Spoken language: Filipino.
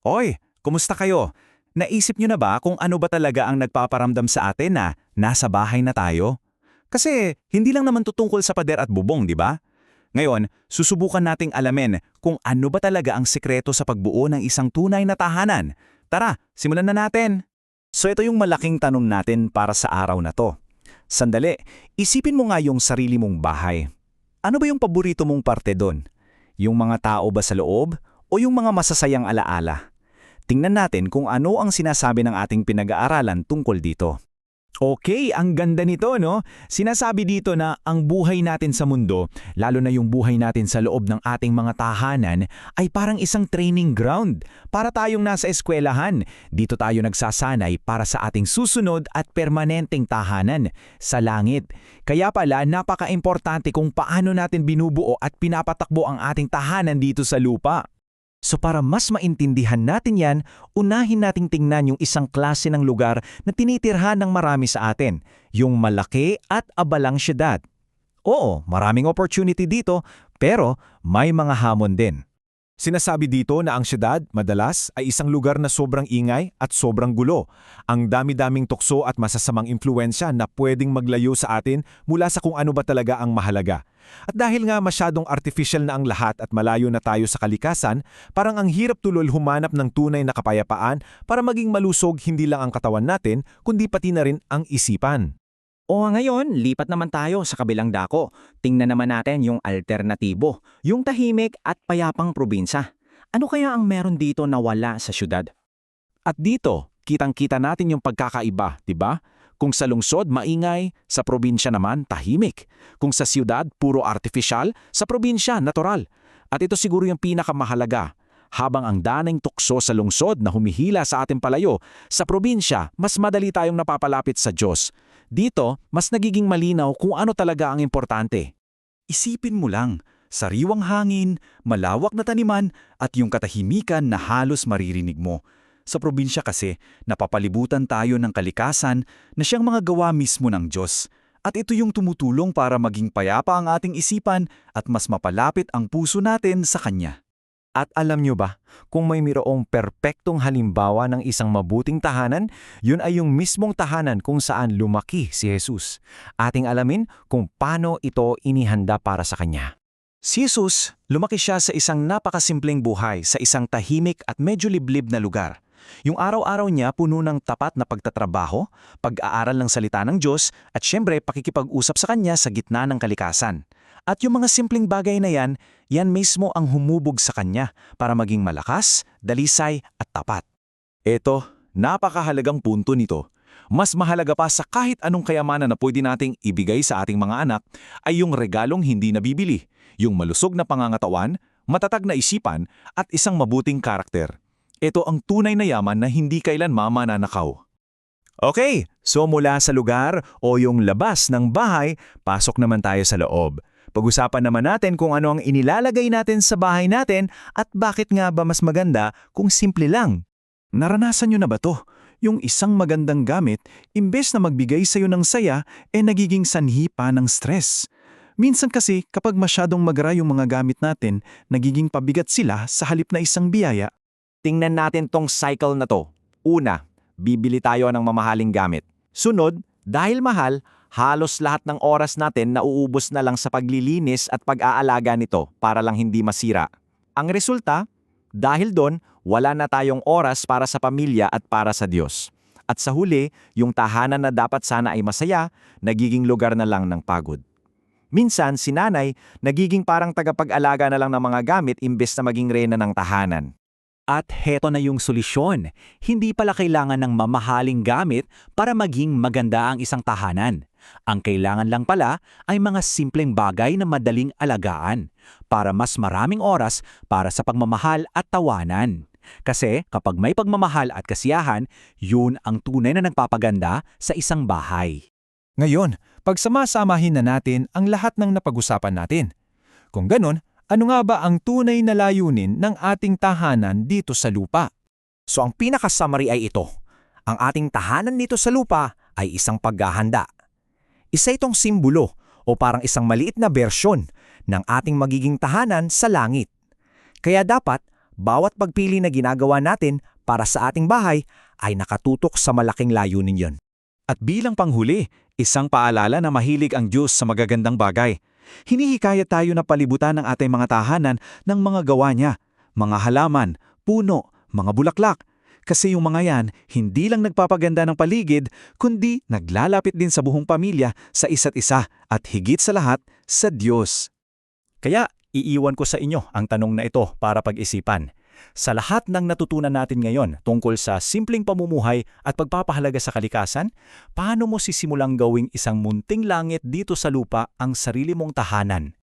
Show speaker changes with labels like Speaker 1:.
Speaker 1: Oy, kumusta kayo? Naisip nyo na ba kung ano ba talaga ang nagpaparamdam sa atin na nasa bahay na tayo? Kasi hindi lang naman tutungkol sa pader at bubong, di ba? Ngayon, susubukan nating alamin kung ano ba talaga ang sikreto sa pagbuo ng isang tunay na tahanan. Tara, simulan na natin! So ito yung malaking tanong natin para sa araw na to. Sandali, isipin mo nga yung sarili mong bahay. Ano ba yung paborito mong parte doon? Yung mga tao ba sa loob o yung mga masasayang alaala? Tingnan natin kung ano ang sinasabi ng ating pinag-aaralan tungkol dito. Okay, ang ganda nito, no? Sinasabi dito na ang buhay natin sa mundo, lalo na yung buhay natin sa loob ng ating mga tahanan, ay parang isang training ground. Para tayong nasa eskwelahan, dito tayo nagsasanay para sa ating susunod at permanenteng tahanan, sa langit. Kaya pala, napaka-importante kung paano natin binubuo at pinapatakbo ang ating tahanan dito sa lupa. So para mas maintindihan natin yan, unahin nating tingnan yung isang klase ng lugar na tinitirhan ng marami sa atin, yung malaki at abalang syudad. Oo, maraming opportunity dito, pero may mga hamon din. Sinasabi dito na ang syudad, madalas, ay isang lugar na sobrang ingay at sobrang gulo. Ang dami-daming tukso at masasamang impluensya na pwedeng maglayo sa atin mula sa kung ano ba talaga ang mahalaga. At dahil nga masyadong artificial na ang lahat at malayo na tayo sa kalikasan, parang ang hirap tuloy humanap ng tunay na kapayapaan para maging malusog hindi lang ang katawan natin, kundi pati na rin ang isipan.
Speaker 2: O ngayon, lipat naman tayo sa kabilang dako. Tingnan naman natin yung alternatibo, yung tahimik at payapang probinsya. Ano kaya ang meron dito na wala sa syudad?
Speaker 1: At dito, kitang-kita natin yung pagkakaiba, di ba? Kung sa lungsod, maingay, sa probinsya naman, tahimik. Kung sa siyudad, puro artificial, sa probinsya, natural. At ito siguro yung pinakamahalaga. Habang ang danang tukso sa lungsod na humihila sa ating palayo, sa probinsya, mas madali tayong napapalapit sa Diyos. Dito, mas nagiging malinaw kung ano talaga ang importante. Isipin mo lang, sariwang hangin, malawak na taniman, at yung katahimikan na halos maririnig mo. Sa probinsya kasi, napapalibutan tayo ng kalikasan na siyang mga gawa mismo ng Diyos. At ito yung tumutulong para maging payapa ang ating isipan at mas mapalapit ang puso natin sa Kanya. At alam nyo ba, kung may mayroong perpektong halimbawa ng isang mabuting tahanan, yun ay yung mismong tahanan kung saan lumaki si Jesus. Ating alamin kung paano ito inihanda para sa Kanya. Si Jesus, lumaki siya sa isang napakasimpleng buhay sa isang tahimik at medyo liblib na lugar. Yung araw-araw niya puno ng tapat na pagtatrabaho, pag-aaral ng salita ng Diyos at syempre pakikipag-usap sa Kanya sa gitna ng kalikasan. At yung mga simpleng bagay na yan mismo ang humubog sa Kanya para maging malakas, dalisay at tapat. Eto, napakahalagang punto nito. Mas mahalaga pa sa kahit anong kayamanan na pwede nating ibigay sa ating mga anak ay yung regalong hindi nabibili, yung malusog na pangangatawan, matatag na isipan at isang mabuting karakter. Ito ang tunay na yaman na hindi kailan mamananakaw. Okay, so mula sa lugar o yung labas ng bahay, pasok naman tayo sa loob. Pag-usapan naman natin kung ano ang inilalagay natin sa bahay natin at bakit nga ba mas maganda kung simple lang. Naranasan nyo na ba to? Yung isang magandang gamit, imbes na magbigay sa'yo ng saya, nagiging sanhi pa ng stress. Minsan kasi kapag masyadong magara yung mga gamit natin, nagiging pabigat sila sa halip na isang biyaya.
Speaker 2: Tingnan natin tong cycle na to. Una, bibili tayo ng mamahaling gamit. Sunod, dahil mahal, halos lahat ng oras natin nauubos na lang sa paglilinis at pag-aalaga nito para lang hindi masira. Ang resulta, dahil doon, wala na tayong oras para sa pamilya at para sa Diyos. At sa huli, yung tahanan na dapat sana ay masaya, nagiging lugar na lang ng pagod. Minsan, si nanay, nagiging parang tagapag-alaga na lang ng mga gamit imbes na maging reyna ng tahanan.
Speaker 1: At heto na yung solusyon. Hindi pala kailangan ng mamahaling gamit para maging maganda ang isang tahanan. Ang kailangan lang pala ay mga simpleng bagay na madaling alagaan para mas maraming oras para sa pagmamahal at tawanan. Kasi kapag may pagmamahal at kasiyahan, yun ang tunay na nagpapaganda sa isang bahay.
Speaker 3: Ngayon, pagsamasamahin na natin ang lahat ng napag-usapan natin. Kung ganun, ano nga ba ang tunay na layunin ng ating tahanan dito sa lupa?
Speaker 2: So ang pinaka-summary ay ito. Ang ating tahanan dito sa lupa ay isang paghahanda. Isa itong simbolo o parang isang maliit na bersyon ng ating magiging tahanan sa langit. Kaya dapat bawat pagpili na ginagawa natin para sa ating bahay ay nakatutok sa malaking layunin yon.
Speaker 1: At bilang panghuli, isang paalala na mahilig ang Diyos sa magagandang bagay. Hinihikayat tayo na palibutan ng ating mga tahanan ng mga gawa niya, mga halaman, puno, mga bulaklak. Kasi yung mga yan, hindi lang nagpapaganda ng paligid, kundi naglalapit din sa buong pamilya, sa isa't isa, at higit sa lahat, sa Diyos.
Speaker 3: Kaya, iiwan ko sa inyo ang tanong na ito para pag-isipan. Sa lahat ng natutunan natin ngayon tungkol sa simpleng pamumuhay at pagpapahalaga sa kalikasan, paano mo sisimulang gawing isang munting langit dito sa lupa ang sarili mong tahanan?